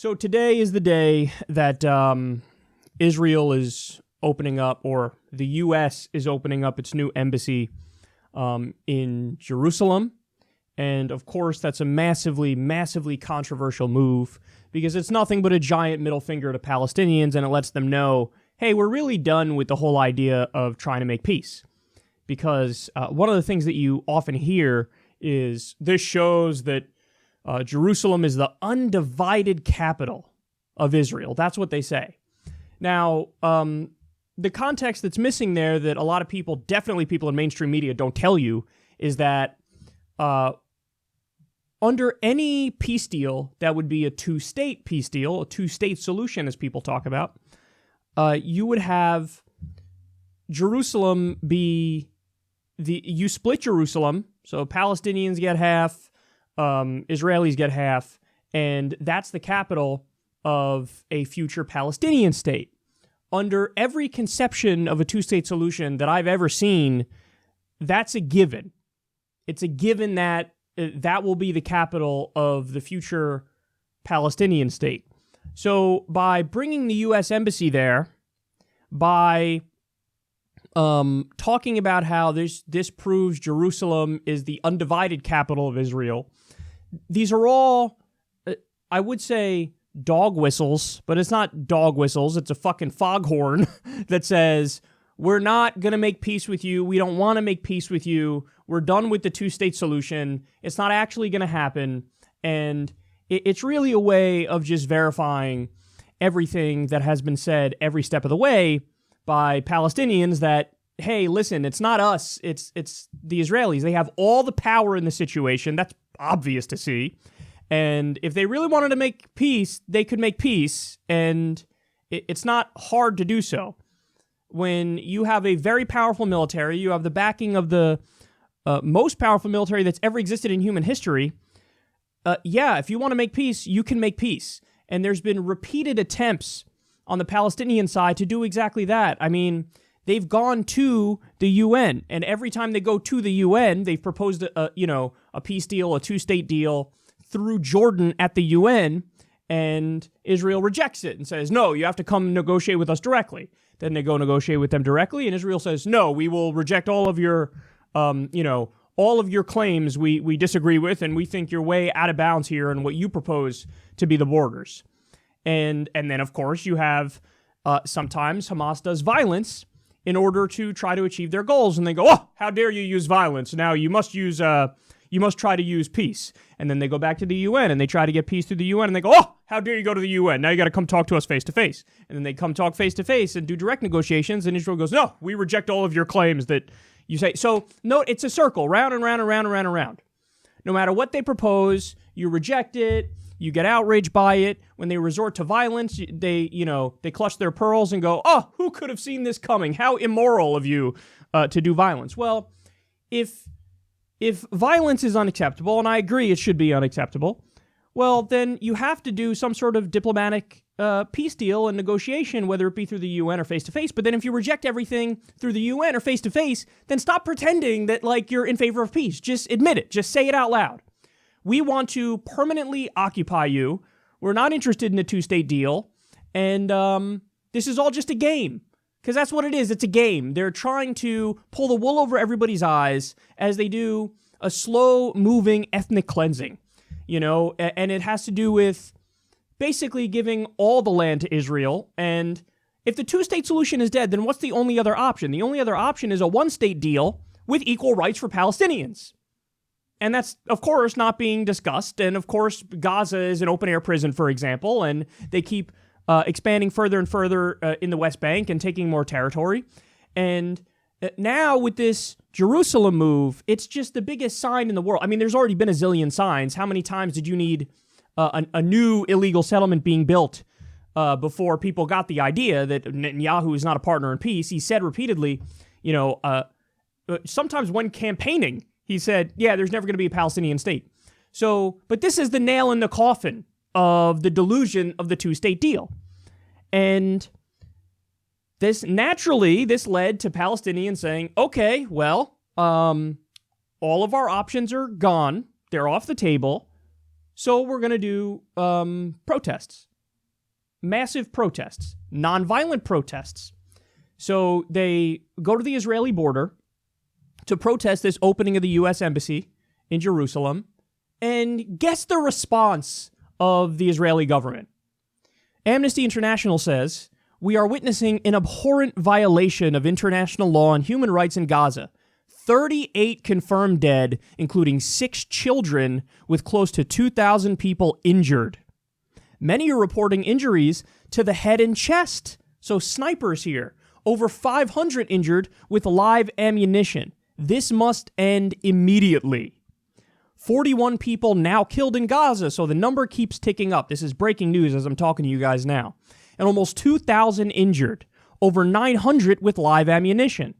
So today is the day that Israel is opening up, or the U.S. is opening up its new embassy in Jerusalem. And of course, that's a massively, massively controversial move because it's nothing but a giant middle finger to Palestinians, and it lets them know, hey, we're really done with the whole idea of trying to make peace. Because one of the things that you often hear is this shows that Jerusalem is the undivided capital of Israel. That's what they say. Now, the context that's missing there that a lot of people, definitely people in mainstream media, don't tell you is that under any peace deal that would be a two-state peace deal, a two-state solution as people talk about, you would have Jerusalem be you split Jerusalem, so Palestinians get half, Israelis get half, and that's the capital of a future Palestinian state. Under every conception of a two-state solution that I've ever seen, that's a given. It's a given that that will be the capital of the future Palestinian state. So by bringing the U.S. Embassy there, by talking about how this proves Jerusalem is the undivided capital of Israel, these are all, I would say, dog whistles, but it's not dog whistles. It's a fucking foghorn that says, we're not going to make peace with you. We don't want to make peace with you. We're done with the two-state solution. It's not actually going to happen. And it's really a way of just verifying everything that has been said every step of the way by Palestinians that, hey, listen, it's not us. It's the Israelis. They have all the power in the situation. That's obvious to see. And if they really wanted to make peace, they could make peace. And it's not hard to do so. When you have a very powerful military, you have the backing of the most powerful military that's ever existed in human history. If you want to make peace, you can make peace. And there's been repeated attempts on the Palestinian side to do exactly that. I mean, they've gone to the UN, and every time they go to the UN, they've proposed a peace deal, a two-state deal through Jordan at the UN, and Israel rejects it and says, no, you have to come negotiate with us directly. Then they go negotiate with them directly, and Israel says, no, we will reject all of your, all of your claims we disagree with, and we think you're way out of bounds here in what you propose to be the borders. And then, of course, you have sometimes Hamas does violence in order to try to achieve their goals, and they go, oh, how dare you use violence? Now you must try to use peace. And then they go back to the UN and they try to get peace through the UN and they go, oh, how dare you go to the UN? Now you got to come talk to us face to face. And then they come talk face to face and do direct negotiations, and Israel goes, no, we reject all of your claims that you say. So, no, it's a circle, round and round and round and round and round. No matter what they propose, you reject it, you get outraged by it. When they resort to violence, they clutch their pearls and go, oh, who could have seen this coming? How immoral of you to do violence. Well, if violence is unacceptable, and I agree it should be unacceptable, well, then you have to do some sort of diplomatic peace deal and negotiation, whether it be through the UN or face-to-face. But then if you reject everything through the UN or face-to-face, then stop pretending that, you're in favor of peace. Just admit it. Just say it out loud. We want to permanently occupy you. We're not interested in a two-state deal. And this is all just a game. Because that's what it is. It's a game. They're trying to pull the wool over everybody's eyes as they do a slow-moving ethnic cleansing, and it has to do with basically giving all the land to Israel. And if the two-state solution is dead, then what's the only other option? The only other option is a one-state deal with equal rights for Palestinians. And that's, of course, not being discussed. And, of course, Gaza is an open-air prison, for example, and they keep expanding further and further in the West Bank and taking more territory. And now with this Jerusalem move, it's just the biggest sign in the world. I mean, there's already been a zillion signs. How many times did you need a new illegal settlement being built before people got the idea that Netanyahu is not a partner in peace? He said repeatedly, sometimes when campaigning, he said, yeah, there's never going to be a Palestinian state. So, but this is the nail in the coffin of the delusion of the two-state deal. And this led to Palestinians saying, okay, well, all of our options are gone. They're off the table. So we're going to do protests. massive protests, nonviolent protests. So they go to the Israeli border to protest this opening of the U.S. embassy in Jerusalem. And guess the response of the Israeli government. Amnesty International says, "We are witnessing an abhorrent violation of international law and human rights in Gaza. 38 confirmed dead, including 6 children, with close to 2,000 people injured. Many are reporting injuries to the head and chest." So snipers here. Over 500 injured with live ammunition. This must end immediately. 41 people now killed in Gaza, so the number keeps ticking up. This is breaking news as I'm talking to you guys now. And almost 2,000 injured. Over 900 with live ammunition.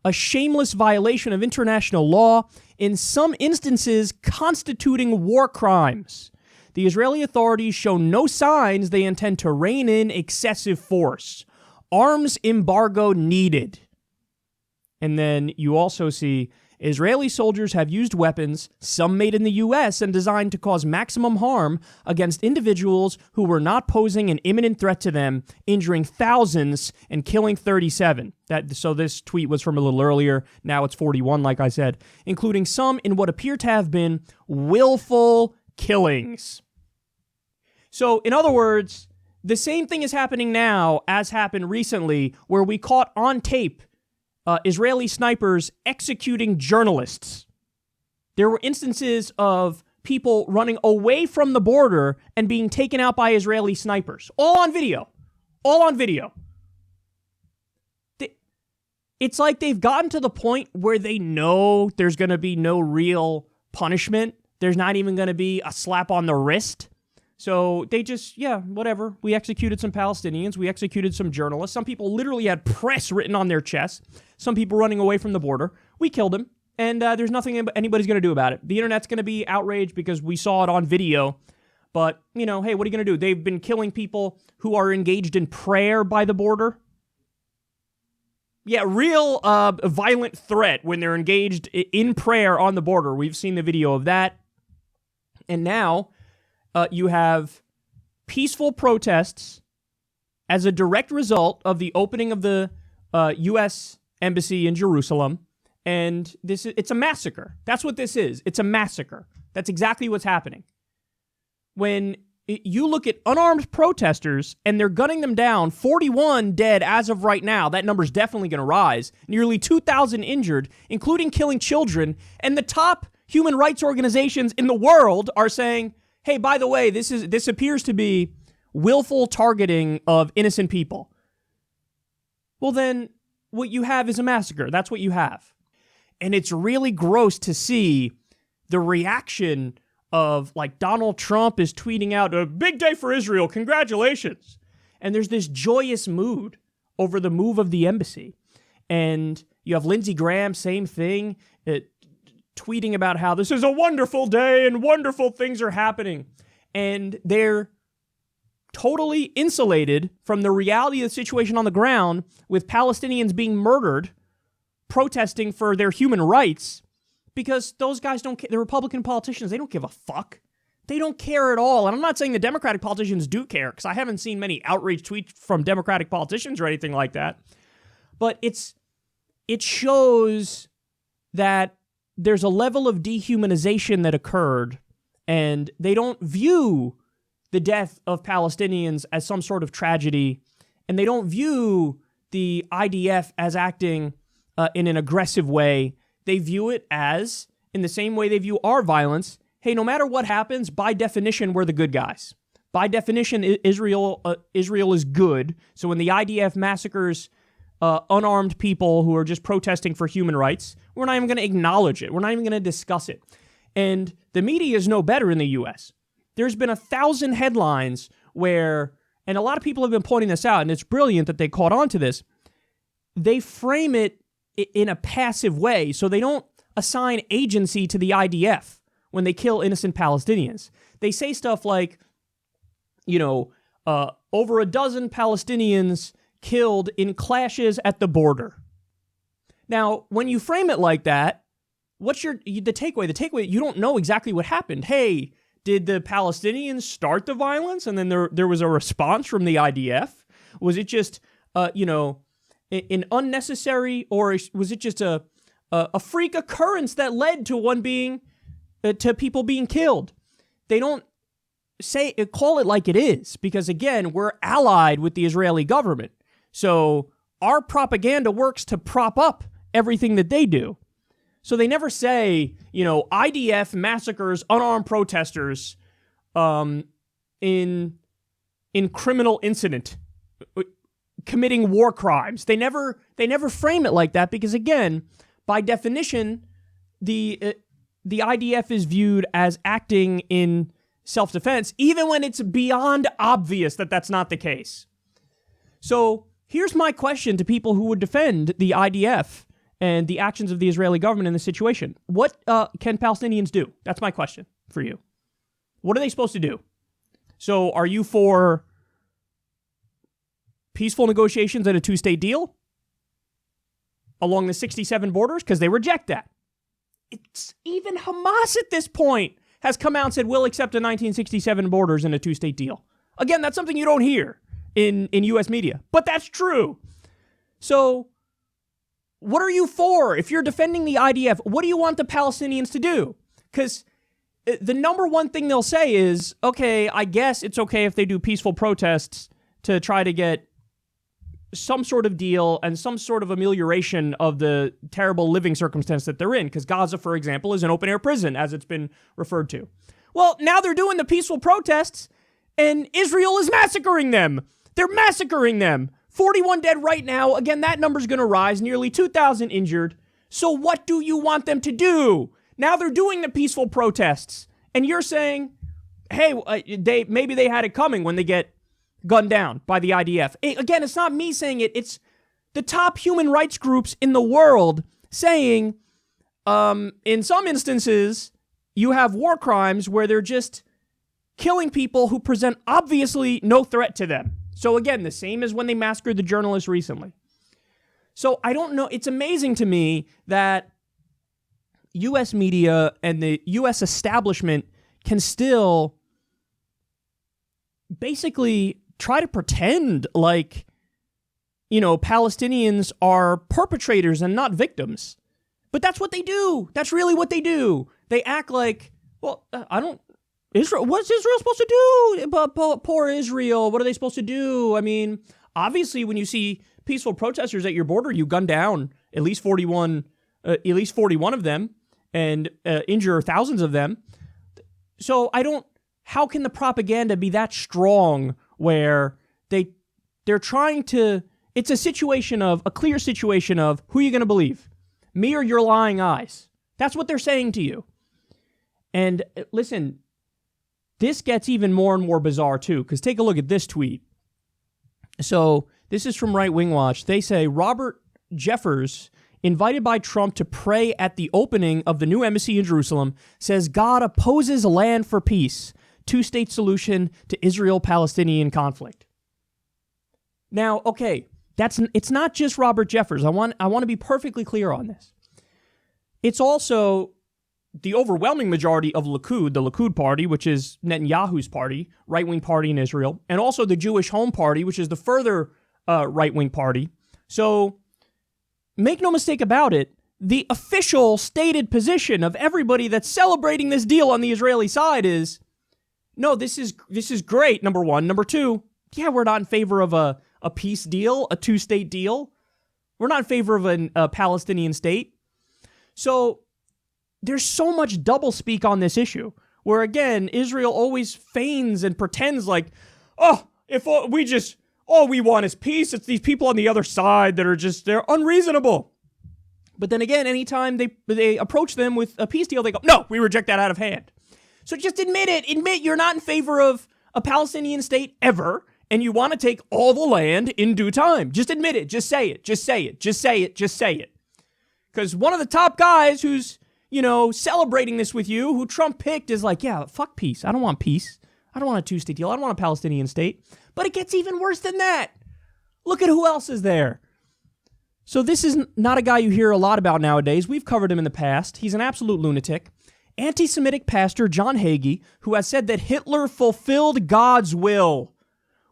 A shameless violation of international law, in some instances constituting war crimes. The Israeli authorities show no signs they intend to rein in excessive force. Arms embargo needed. And then you also see Israeli soldiers have used weapons, some made in the U.S. and designed to cause maximum harm against individuals who were not posing an imminent threat to them, injuring thousands and killing 37. So this tweet was from a little earlier. Now it's 41, like I said, including some in what appear to have been willful killings. So, in other words, the same thing is happening now as happened recently, where we caught on tape Israeli snipers executing journalists. There were instances of people running away from the border and being taken out by Israeli snipers. All on video. All on video. It's like they've gotten to the point where they know there's going to be no real punishment. There's not even going to be a slap on the wrist. So they just, whatever. We executed some Palestinians. We executed some journalists. Some people literally had press written on their chests. Some people running away from the border. We killed them. And there's nothing anybody's going to do about it. The internet's going to be outraged because we saw it on video. But, hey, what are you going to do? They've been killing people who are engaged in prayer by the border. Yeah, real violent threat when they're engaged in prayer on the border. We've seen the video of that. And now you have peaceful protests as a direct result of the opening of the U.S. embassy in Jerusalem. And it's a massacre. That's what this is. It's a massacre. That's exactly what's happening. When you look at unarmed protesters and they're gunning them down, 41 dead as of right now. That number's definitely going to rise. Nearly 2,000 injured, including killing children. And the top human rights organizations in the world are saying, hey, by the way, this appears to be willful targeting of innocent people. Well, then what you have is a massacre. That's what you have. And it's really gross to see the reaction of, like, Donald Trump is tweeting out, a big day for Israel, congratulations. And there's this joyous mood over the move of the embassy. And you have Lindsey Graham, same thing, tweeting about how this is a wonderful day and wonderful things are happening. And they're totally insulated from the reality of the situation on the ground with Palestinians being murdered, protesting for their human rights, because those guys don't care. The Republican politicians, they don't give a fuck. They don't care at all. And I'm not saying the Democratic politicians do care, because I haven't seen many outrage tweets from Democratic politicians or anything like that. But it shows that there's a level of dehumanization that occurred, and they don't view the death of Palestinians as some sort of tragedy, and they don't view the IDF as acting in an aggressive way. They view it as, in the same way they view our violence, hey, no matter what happens, by definition, we're the good guys. By definition, Israel is good. So when the IDF massacres unarmed people who are just protesting for human rights, we're not even going to acknowledge it. We're not even going to discuss it. And the media is no better in the U.S. There's been 1,000 headlines where, and a lot of people have been pointing this out, and it's brilliant that they caught on to this, they frame it in a passive way, so they don't assign agency to the IDF when they kill innocent Palestinians. They say stuff like, over a dozen Palestinians killed in clashes at the border. Now, when you frame it like that, what's the takeaway? The takeaway, you don't know exactly what happened. Hey, Did the Palestinians start the violence and then there was a response from the IDF? Was it just, an unnecessary, or was it just a freak occurrence that led to to people being killed? They don't call it like it is, because again, we're allied with the Israeli government. So our propaganda works to prop up everything that they do. So they never say, IDF massacres unarmed protesters in criminal incident, committing war crimes. They never frame it like that, because again, by definition, the IDF is viewed as acting in self-defense, even when it's beyond obvious that that's not the case. So here's my question to people who would defend the IDF and the actions of the Israeli government in this situation. What can Palestinians do? That's my question for you. What are they supposed to do? So are you for peaceful negotiations and a two-state deal along the 67 borders? Because they reject that. It's even Hamas at this point has come out and said, we'll accept the 1967 borders and a two-state deal. Again, that's something you don't hear in U.S. media, but that's true. So what are you for? If you're defending the IDF, what do you want the Palestinians to do? Because the number one thing they'll say is, okay, I guess it's okay if they do peaceful protests to try to get some sort of deal and some sort of amelioration of the terrible living circumstance that they're in. Because Gaza, for example, is an open-air prison, as it's been referred to. Well, now they're doing the peaceful protests, and Israel is massacring them. They're massacring them. 41 dead right now. Again, that number's going to rise. Nearly 2,000 injured. So what do you want them to do? Now they're doing the peaceful protests. And you're saying, hey, maybe they had it coming when they get gunned down by the IDF. Again, it's not me saying it. It's the top human rights groups in the world saying, in some instances, you have war crimes where they're just killing people who present obviously no threat to them. So again, the same as when they massacred the journalist recently. So I don't know. It's amazing to me that U.S. media and the U.S. establishment can still basically try to pretend like, Palestinians are perpetrators and not victims. But that's what they do. That's really what they do. They act like, Israel, what's Israel supposed to do? Poor Israel, what are they supposed to do? I mean, obviously, when you see peaceful protesters at your border, you gun down at least 41 of them and injure thousands of them. So how can the propaganda be that strong where they're trying to, it's a clear situation of who are you going to believe? Me or your lying eyes? That's what they're saying to you. And listen, this gets even more and more bizarre too, because take a look at this tweet. So this is from Right Wing Watch. They say Robert Jeffers, invited by Trump to pray at the opening of the new embassy in Jerusalem, says God opposes land for peace, two-state solution to Israel-Palestinian conflict. Now, okay, it's not just Robert Jeffers. I want to be perfectly clear on this. It's also the overwhelming majority of Likud, the Likud party, which is Netanyahu's party, right-wing party in Israel, and also the Jewish Home Party, which is the further right-wing party. So make no mistake about it, the official stated position of everybody that's celebrating this deal on the Israeli side is, no, this is great, number one. Number two, yeah, we're not in favor of a peace deal, a two-state deal. We're not in favor of a Palestinian state. So there's so much doublespeak on this issue, where again, Israel always feigns and pretends like, if all we want is peace, it's these people on the other side that are they're unreasonable. But then again, anytime they approach them with a peace deal, they go, no, we reject that out of hand. So just admit it. Admit you're not in favor of a Palestinian state ever, and you want to take all the land in due time. Just admit it. Just say it. Just say it. Just say it. Just say it. Because one of the top guys who's, celebrating this with you, who Trump picked, is like, yeah, fuck peace. I don't want peace. I don't want a two-state deal. I don't want a Palestinian state. But it gets even worse than that. Look at who else is there. So this is not a guy you hear a lot about nowadays. We've covered him in the past. He's an absolute lunatic. anti-Semitic pastor John Hagee, who has said that Hitler fulfilled God's will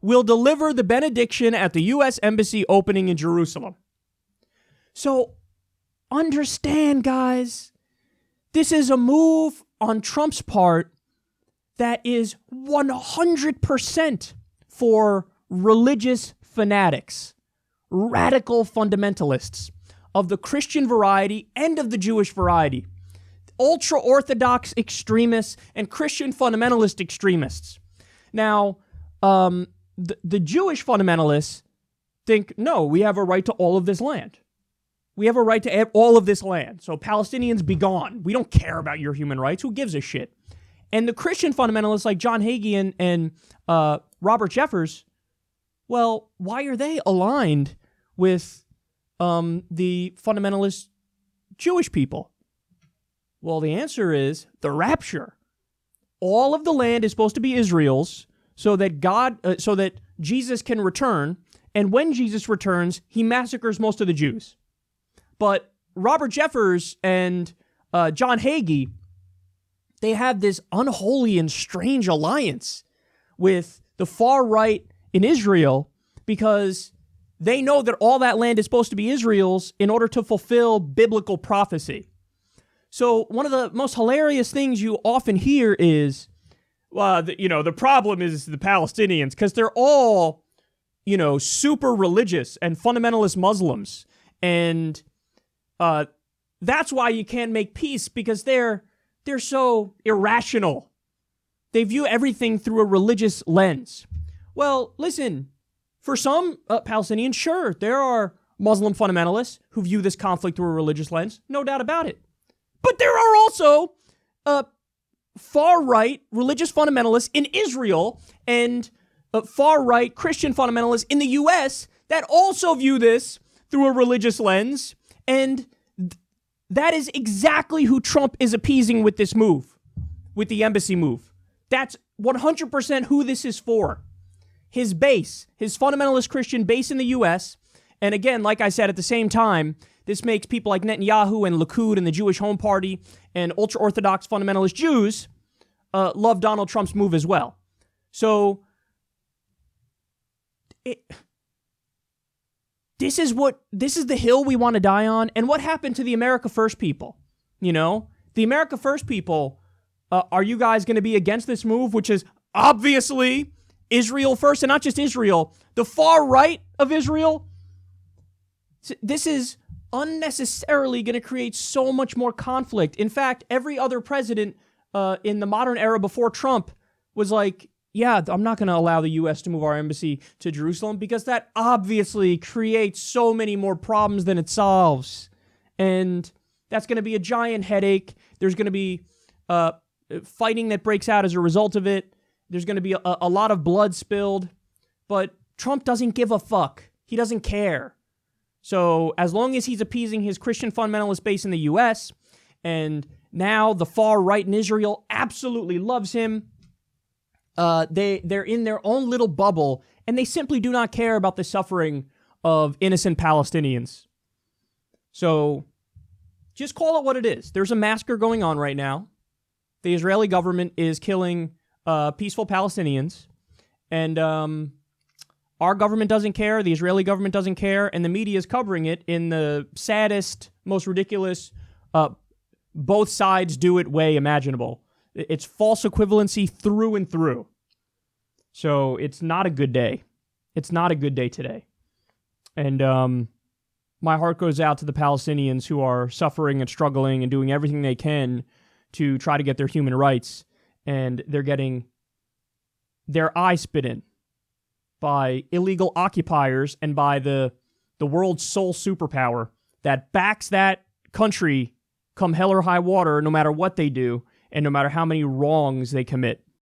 deliver the benediction at the U.S. Embassy opening in Jerusalem. So understand, guys, this is a move on Trump's part that is 100% for religious fanatics, radical fundamentalists of the Christian variety and of the Jewish variety, ultra-Orthodox extremists and Christian fundamentalist extremists. Now, the Jewish fundamentalists think, no, we have a right to all of this land. We have a right to all of this land. So Palestinians be gone. We don't care about your human rights. Who gives a shit? And the Christian fundamentalists like John Hagee and Robert Jeffers, well, why are they aligned with the fundamentalist Jewish people? Well, the answer is the rapture. All of the land is supposed to be Israel's so that Jesus can return. And when Jesus returns, he massacres most of the Jews. But Robert Jeffers and John Hagee, they have this unholy and strange alliance with the far right in Israel because they know that all that land is supposed to be Israel's in order to fulfill biblical prophecy. So one of the most hilarious things you often hear is, the problem is the Palestinians because they're all, super religious and fundamentalist Muslims. And that's why you can't make peace because they're so irrational. They view everything through a religious lens. Well, listen, for some Palestinians, sure, there are Muslim fundamentalists who view this conflict through a religious lens. No doubt about it. But there are also far-right religious fundamentalists in Israel and far-right Christian fundamentalists in the U.S. that also view this through a religious lens. And that is exactly who Trump is appeasing with this move, with the embassy move. That's 100% who this is for. His base, his fundamentalist Christian base in the U.S. And again, like I said, at the same time, this makes people like Netanyahu and Likud and the Jewish Home Party and ultra-Orthodox fundamentalist Jews love Donald Trump's move as well. So this is the hill we want to die on. And what happened to the America First people? The America First people, are you guys going to be against this move, which is obviously Israel first, and not just Israel, the far right of Israel? This is unnecessarily going to create so much more conflict. In fact, every other president in the modern era before Trump was like, yeah, I'm not going to allow the U.S. to move our embassy to Jerusalem because that obviously creates so many more problems than it solves. And that's going to be a giant headache. There's going to be fighting that breaks out as a result of it. There's going to be a lot of blood spilled. But Trump doesn't give a fuck. He doesn't care. So as long as he's appeasing his Christian fundamentalist base in the U.S., and now the far right in Israel absolutely loves him, they're in their own little bubble, and they simply do not care about the suffering of innocent Palestinians. So just call it what it is. There's a massacre going on right now. The Israeli government is killing peaceful Palestinians, and our government doesn't care, the Israeli government doesn't care, and the media is covering it in the saddest, most ridiculous, both sides do it way imaginable. It's false equivalency through and through. So it's not a good day. It's not a good day today. And my heart goes out to the Palestinians who are suffering and struggling and doing everything they can to try to get their human rights. And they're getting their eyes spit in by illegal occupiers and by the world's sole superpower that backs that country come hell or high water, no matter what they do and no matter how many wrongs they commit.